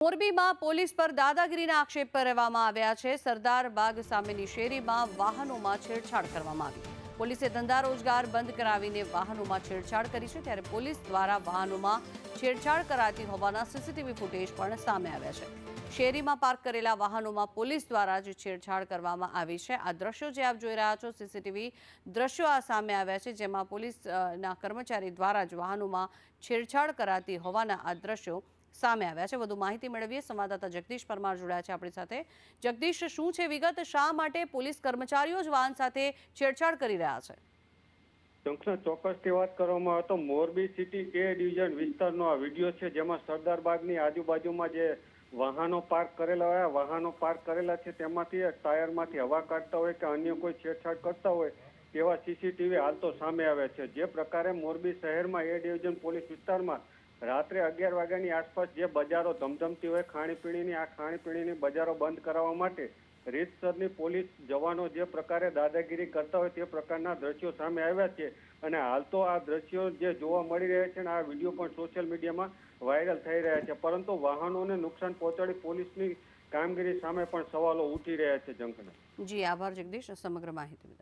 મોરબીમાં પોલીસ પર દાદાગીરીના આક્ષેપ કરવામાં આવ્યા છે। સરદાર બાગ સામેની શેરીમાં વાહનોમાં છેડછાડ કરવામાં આવી। પોલીસે ધંધા રોજગાર બંધ કરાવીને વાહનોમાં છેડછાડ કરી છે, ત્યારે પોલીસ દ્વારા વાહનોમાં છેડછાડ કરાતી હોવાના સીસીટીવી ફૂટેજ પણ સામે આવ્યા છે। શેરીમાં પાર્ક કરેલા વાહનોમાં પોલીસ દ્વારા જ છેડછાડ કરવામાં આવી છે। આ દ્રશ્યો જે આપ જોઈ રહ્યા છો, સીસીટીવી દ્રશ્યો આ સામે આવ્યા છે, જેમાં પોલીસના કર્મચારી દ્વારા જ વાહનોમાં છેડછાડ કરાતી હોવાના આ દ્રશ્યો સામે આવ્યા છે। વધુ માહિતી મેળવીએ, સંવાદદાતા જગદીશ પરમાર જોડાયા છે આપણી સાથે। જગદીશ, શું છે વિગત? શા માટે પોલીસ કર્મચારીઓ જ વાહન સાથે છેડછાડ કરી રહ્યા છે? ચોક્કસથી વાત કરવામાં આવે તો મોરબી સિટી એ ડિવિઝન વિસ્તારનો આ વિડીયો છે, જેમાં સરદાર બાગની આજુબાજુમાં જે વાહનો પાર્ક કરેલા છે તેમાંથી ટાયરમાંથી હવા કાઢતા હોય કે અન્ય કોઈ છેડછાડ કરતા હોય તેવા સીસીટીવી હાલ તો સામે આવ્યા છે। જે પ્રકારે મોરબી શહેરમાં એ ડિવિઝન પોલીસ વિસ્તારમાં રાત્રે 11 વાગ્યાની આસપાસ જે બજારો ધમધમતી હોય ખાણીપીણીની બજારો બંધ કરાવવા માટે રીતસરની પોલીસ જવાનો જે પ્રકારે દાદાગીરી કરતા હોય તે પ્રકારના દ્રશ્યો સામે આવ્યા છે। અને હાલ તો આ દ્રશ્યો જે જોવા મળી રહ્યા છે અને આ વિડીયો પણ સોશિયલ મીડિયામાં વાયરલ થઈ રહ્યા છે, પરંતુ વાહનોને નુકસાન પહોંચાડી પોલીસની કામગીરી સામે પણ સવાલો ઉઠી રહ્યા છે। જી, આભાર જગદીશ સમગ્ર માહિતી